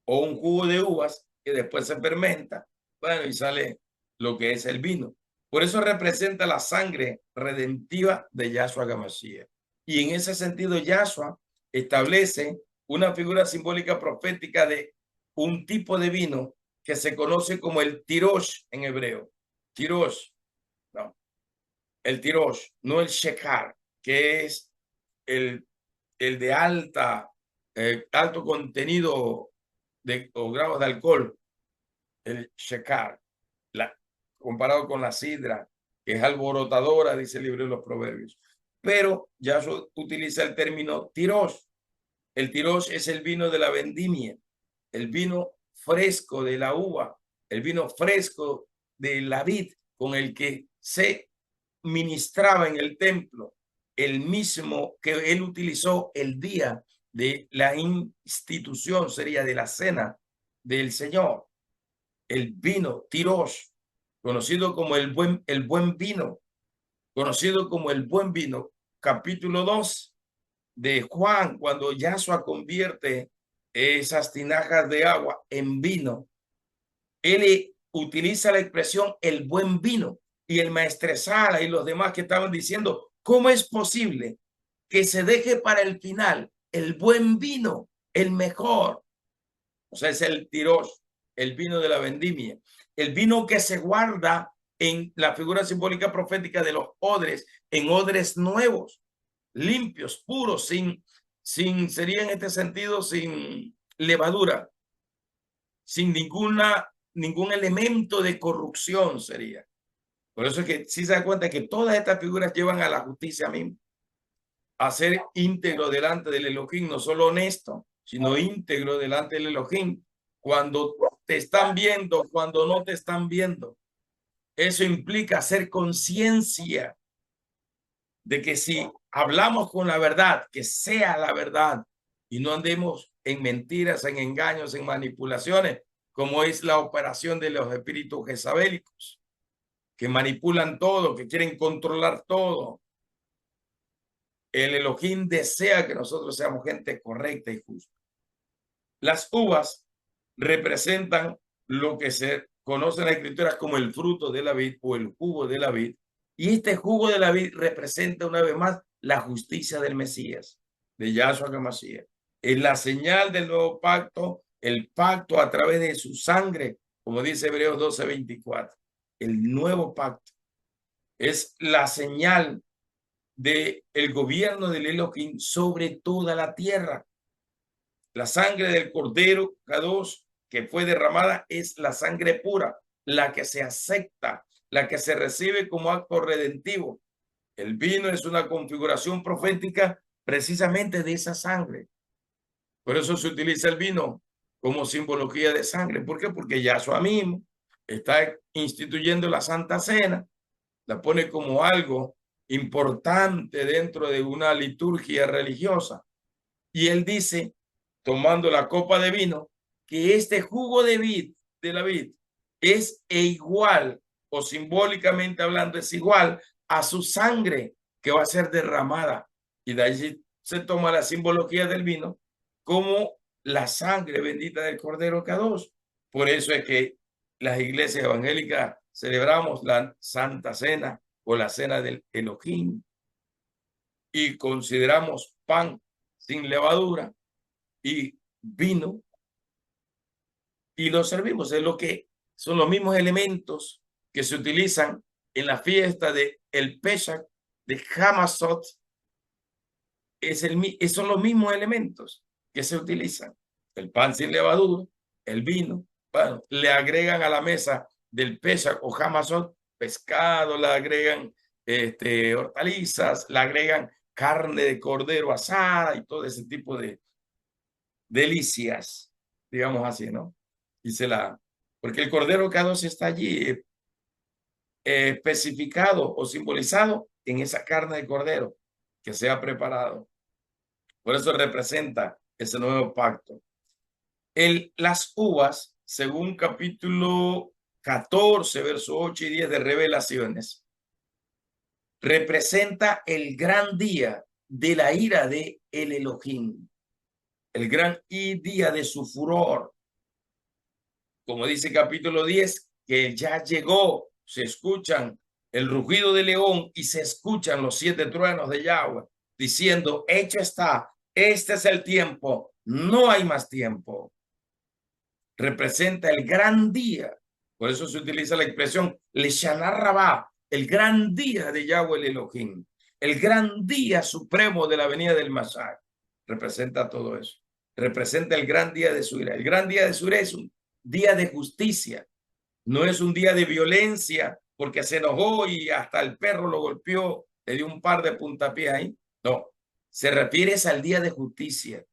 o un jugo de uvas que después se fermenta, bueno, y sale lo que es el vino. Por eso representa la sangre redentiva de Yahshua HaMashiach. Y en ese sentido, Yahshua establece una figura simbólica profética de un tipo de vino que se conoce como el tirosh en hebreo. Tirosh, no, el tirosh, no el shekar, que es el, el de alto contenido o grados de alcohol, el shekar, comparado con la sidra, que es alborotadora, dice el libro de los Proverbios. Pero ya utiliza el término tirosh. El tirosh es el vino de la vendimia, el vino fresco de la uva, el vino fresco de la vid con el que se ministraba en el templo, el mismo que él utilizó el día de la institución, sería de la cena del Señor. El vino, tirosh, conocido como el buen vino, conocido como el buen vino, capítulo 2 de Juan, cuando Yahshua convierte esas tinajas de agua en vino, él utiliza la expresión el buen vino, y el maestresala y los demás que estaban diciendo, ¿cómo es posible que se deje para el final el buen vino, el mejor? O sea, es el tirosh, el vino de la vendimia, el vino que se guarda en la figura simbólica profética de los odres, en odres nuevos, limpios, puros, sería en este sentido, sin levadura, sin ningún elemento de corrupción sería. Por eso es que si se da cuenta que todas estas figuras llevan a la justicia misma, a ser íntegro delante del Elohim, no solo honesto, sino íntegro delante del Elohim, cuando te están viendo, cuando no te están viendo. Eso implica hacer conciencia de que si hablamos con la verdad, que sea la verdad, y no andemos en mentiras, en engaños, en manipulaciones, como es la operación de los espíritus jezabélicos, que manipulan todo, que quieren controlar todo. El Elohim desea que nosotros seamos gente correcta y justa. Las uvas representan lo que se conoce en la escritura como el fruto de la vid o el jugo de la vid. Y este jugo de la vid representa una vez más la justicia del Mesías, de Yahshua HaMashiach. Es la señal del nuevo pacto, el pacto a través de su sangre, como dice Hebreos 12:24. El nuevo pacto es la señal del gobierno del Elohim sobre toda la tierra. La sangre del Cordero Kadosh que fue derramada es la sangre pura, la que se acepta, la que se recibe como acto redentivo. El vino es una configuración profética precisamente de esa sangre. Por eso se utiliza el vino como simbología de sangre. ¿Por qué? Porque Yahshua mismo está instituyendo la Santa Cena, la pone como algo importante dentro de una liturgia religiosa. Y él dice, tomando la copa de vino, que este jugo de la vid, es igual, o simbólicamente hablando, es igual a su sangre que va a ser derramada. Y de allí se toma la simbología del vino como la sangre bendita del Cordero Kadosh. Por eso es que las iglesias evangélicas celebramos la Santa Cena o la Cena del Elohim y consideramos pan sin levadura y vino y lo servimos. Es lo que son los mismos elementos que se utilizan en la fiesta de el Pesach de Hamasot son los mismos elementos que se utilizan. El pan sin levadura, el vino, bueno, le agregan a la mesa del Pesach o Hamasot pescado, le agregan hortalizas, le agregan carne de cordero asada y todo ese tipo de delicias, digamos así, ¿no? Porque el cordero cada dos está allí especificado o simbolizado en esa carne de cordero que se ha preparado. Por eso representa ese nuevo pacto. Las uvas, según capítulo 14, verso 8 y 10 de Revelaciones, representa el gran día de la ira de el Elohim, el gran día de su furor. Como dice capítulo 10, que ya llegó, se escuchan el rugido del león y se escuchan los 7 truenos de Yahweh, diciendo, hecho está, este es el tiempo, no hay más tiempo. Representa el gran día, por eso se utiliza la expresión Leshaná Rabá, el gran día de Yahweh el Elohim, el gran día supremo de la venida del Mashiach. Representa todo eso, representa el gran día de su ira. El gran día de su ira es un día de justicia, no es un día de violencia porque se enojó y hasta el perro lo golpeó, le dio un par de puntapiés ahí. No, se refiere al día de justicia.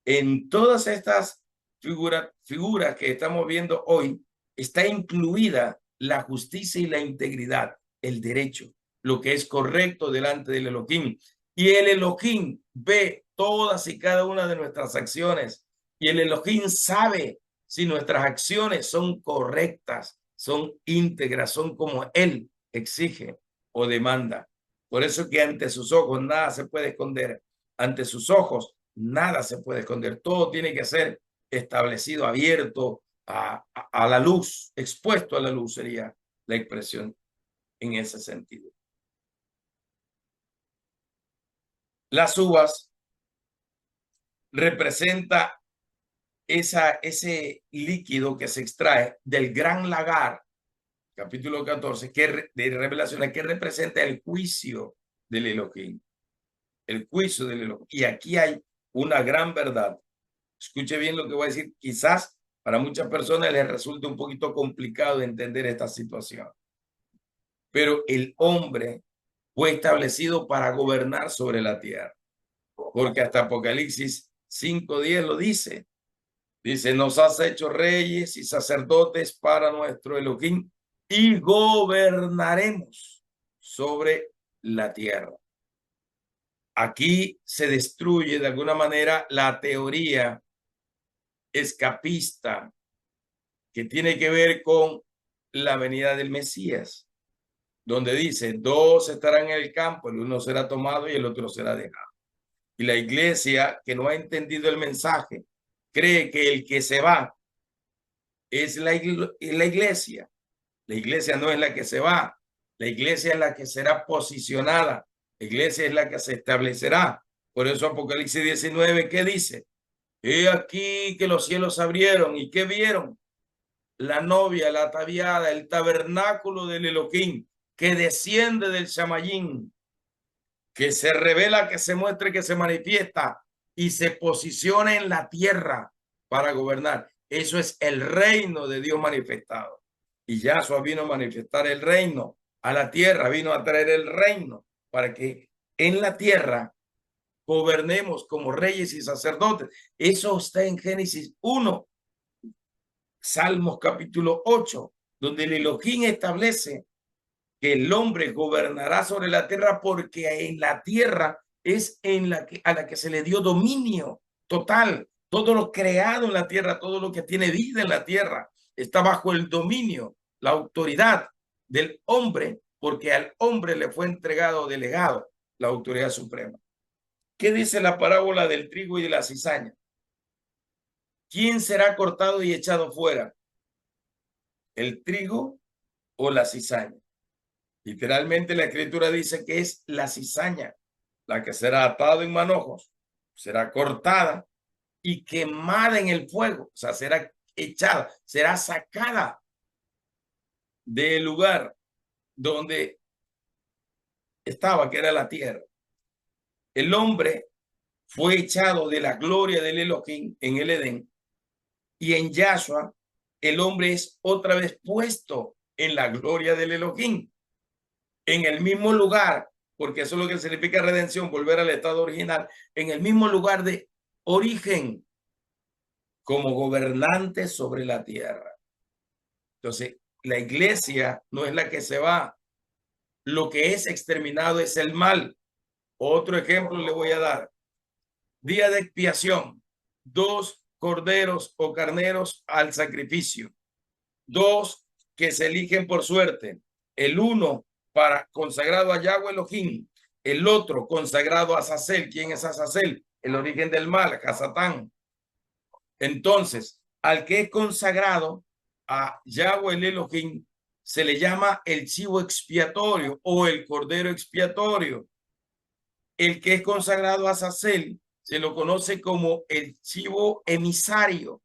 En todas estas figuras que estamos viendo hoy está incluida la justicia y la integridad, el derecho, lo que es correcto delante del Elohim. Y el Elohim ve todas y cada una de nuestras acciones y el Elohim sabe si nuestras acciones son correctas, son íntegras, son como Él exige o demanda. Por eso que ante sus ojos nada se puede esconder. Ante sus ojos nada se puede esconder. Todo tiene que ser establecido, abierto a la luz, expuesto a la luz sería la expresión en ese sentido. Las uvas representa ese líquido que se extrae del gran lagar, capítulo 14, de Revelaciones, que representa el juicio del Elohim. El juicio del Elohim. Y aquí hay una gran verdad. Escuche bien lo que voy a decir. Quizás para muchas personas les resulte un poquito complicado entender esta situación. Pero el hombre fue establecido para gobernar sobre la tierra. Porque hasta Apocalipsis 5:10 lo dice. Dice, nos has hecho reyes y sacerdotes para nuestro Elohim y gobernaremos sobre la tierra. Aquí se destruye de alguna manera la teoría escapista que tiene que ver con la venida del Mesías, donde dice, dos estarán en el campo, el uno será tomado y el otro será dejado. Y la iglesia que no ha entendido el mensaje cree que el que se va es la iglesia. La iglesia no es la que se va, la iglesia es la que será posicionada, la iglesia es la que se establecerá. Por eso Apocalipsis 19, ¿qué dice? He aquí que los cielos se abrieron y ¿qué vieron? La novia, la ataviada, el tabernáculo del Elohim, que desciende del Shamayín, que se revela, que se muestre, que se manifiesta y se posiciona en la tierra para gobernar. Eso es el reino de Dios manifestado. Y Yahshua vino a manifestar el reino a la tierra, vino a traer el reino para que en la tierra gobernemos como reyes y sacerdotes. Eso está en Génesis 1, Salmos capítulo 8, donde el Elohim establece que el hombre gobernará sobre la tierra porque en la tierra es a la que se le dio dominio total. Todo lo creado en la tierra, todo lo que tiene vida en la tierra, está bajo el dominio, la autoridad del hombre, porque al hombre le fue entregado, delegado, la autoridad suprema. ¿Qué dice la parábola del trigo y de la cizaña? ¿Quién será cortado y echado fuera? ¿El trigo o la cizaña? Literalmente la escritura dice que es la cizaña la que será atada en manojos, será cortada y quemada en el fuego, o sea, será echada, será sacada del lugar donde estaba, que era la tierra. El hombre fue echado de la gloria del Elohim en el Edén, y en Yahshua el hombre es otra vez puesto en la gloria del Elohim, en el mismo lugar, porque eso es lo que significa redención, volver al estado original, en el mismo lugar de origen, como gobernante sobre la tierra. Entonces, la iglesia no es la que se va, lo que es exterminado es el mal. Otro ejemplo le voy a dar. Día de expiación, 2 corderos o carneros al sacrificio, 2 que se eligen por suerte, el uno para consagrado a Yahweh Elohim, el otro consagrado a Azazel. ¿Quién es Azazel? El origen del mal, Hasatán. Entonces, al que es consagrado a Yahweh el Elohim se le llama el chivo expiatorio o el cordero expiatorio. El que es consagrado a Azazel se lo conoce como el chivo emisario,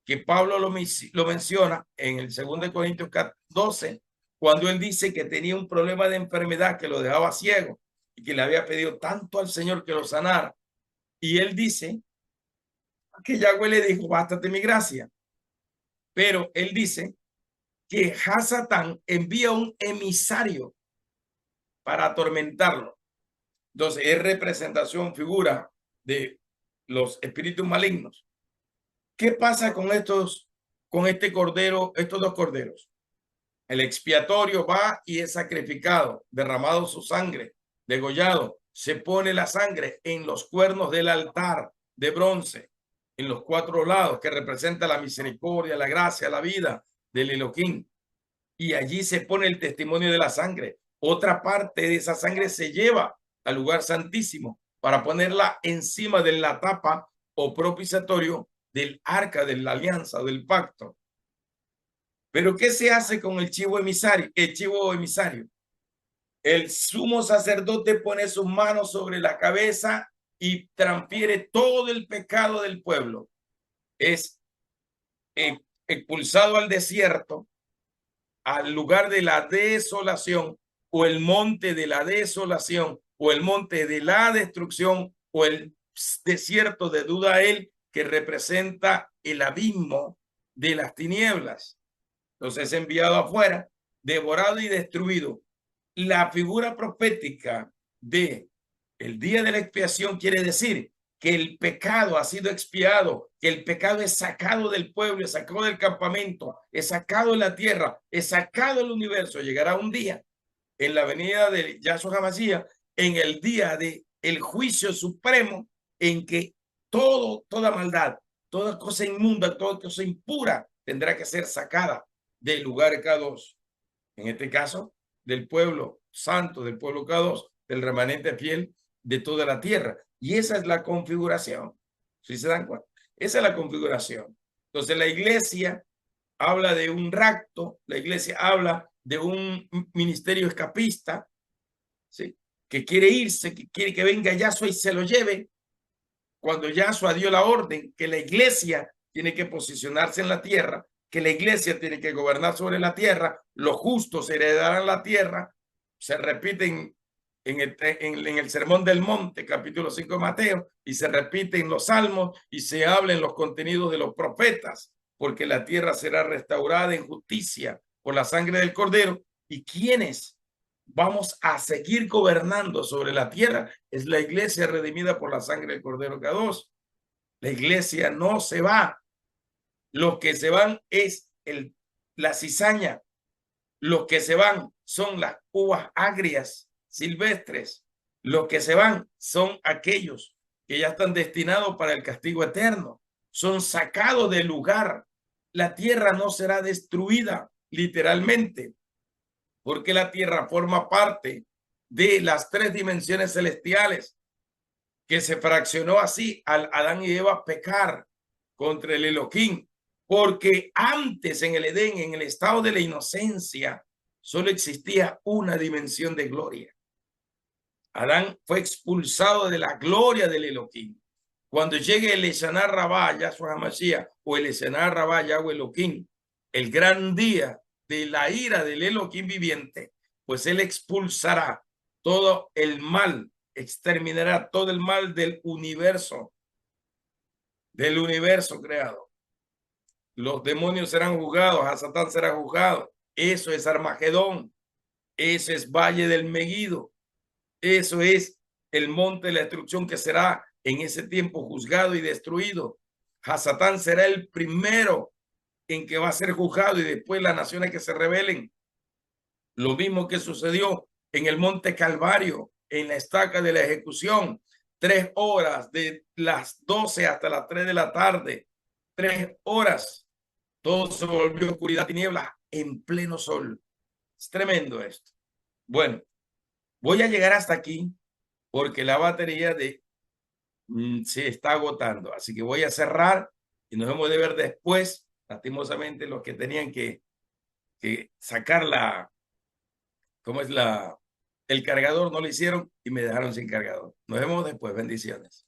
que Pablo lo menciona en el 2 Corintios 12, cuando él dice que tenía un problema de enfermedad que lo dejaba ciego y que le había pedido tanto al Señor que lo sanara. Y él dice que Yahweh le dijo, bástate mi gracia. Pero él dice que Hasatán envía un emisario para atormentarlo. Entonces es representación, figura de los espíritus malignos. ¿Qué pasa con este cordero, estos 2 corderos? El expiatorio va y es sacrificado, derramado su sangre, degollado. Se pone la sangre en los cuernos del altar de bronce, en los 4 lados, que representa la misericordia, la gracia, la vida del Elohim. Y allí se pone el testimonio de la sangre. Otra parte de esa sangre se lleva al lugar santísimo para ponerla encima de la tapa o propiciatorio del arca de la alianza, del pacto. Pero ¿qué se hace con el chivo emisario? El sumo sacerdote pone sus manos sobre la cabeza y transfiere todo el pecado del pueblo. Es expulsado al desierto, al lugar de la desolación, o el monte de la desolación, o el monte de la destrucción, o el desierto de Dudael, que representa el abismo de las tinieblas. Entonces es enviado afuera, devorado y destruido. La figura profética de el día de la expiación quiere decir que el pecado ha sido expiado, que el pecado es sacado del pueblo, es sacado del campamento, es sacado de la tierra, es sacado del universo. Llegará un día en la venida de Yahshua HaMashiach, en el día de el juicio supremo, en que toda maldad, toda cosa inmunda, toda cosa impura tendrá que ser sacada del lugar K2, en este caso del pueblo santo, del pueblo K2, del remanente fiel de toda la tierra. Y esa es la configuración, ¿sí se dan cuenta? Esa es la configuración. Entonces la iglesia habla de un rapto, la iglesia habla de un ministerio escapista, ¿sí? Que quiere irse, que quiere que venga Yahshua y se lo lleve, cuando Yahshua dio la orden que la iglesia tiene que posicionarse en la tierra, que la iglesia tiene que gobernar sobre la tierra, los justos heredarán la tierra. Se repiten en el Sermón del Monte, capítulo 5 de Mateo, y se repite en los Salmos, y se habla en los contenidos de los profetas, porque la tierra será restaurada en justicia por la sangre del Cordero. ¿Y quiénes vamos a seguir gobernando sobre la tierra? Es la iglesia redimida por la sangre del Cordero K2. La iglesia no se va. Los que se van es la cizaña. Los que se van son las uvas agrias silvestres. Los que se van son aquellos que ya están destinados para el castigo eterno. Son sacados del lugar. La tierra no será destruida literalmente, porque la tierra forma parte de las 3 dimensiones celestiales, que se fraccionó así al Adán y Eva pecar contra el Elohim, porque antes en el Edén, en el estado de la inocencia, solo existía una dimensión de gloria. Adán fue expulsado de la gloria del Elohim. Cuando llegue el Eshaná Rabá, Yahshua HaMashiach, o el Eshaná Rabá, Yahweh Elohim, el gran día de la ira del Elohim viviente, pues él expulsará todo el mal, exterminará todo el mal del universo creado. Los demonios serán juzgados, a Satán será juzgado. Eso es Armagedón, eso es Valle del Megido, eso es el monte de la destrucción que será en ese tiempo juzgado y destruido. Hasatán será el primero en que va a ser juzgado y después las naciones que se rebelen. Lo mismo que sucedió en el monte Calvario, en la estaca de la ejecución. 3 horas, de las 12 hasta las 3 de la tarde. 3 horas. Todo se volvió oscuridad, tiniebla en pleno sol. Es tremendo esto. Bueno, voy a llegar hasta aquí porque la batería se está agotando. Así que voy a cerrar y nos vemos de ver después. Lastimosamente, los que tenían que sacar ¿cómo es el cargador? No lo hicieron y me dejaron sin cargador. Nos vemos después. Bendiciones.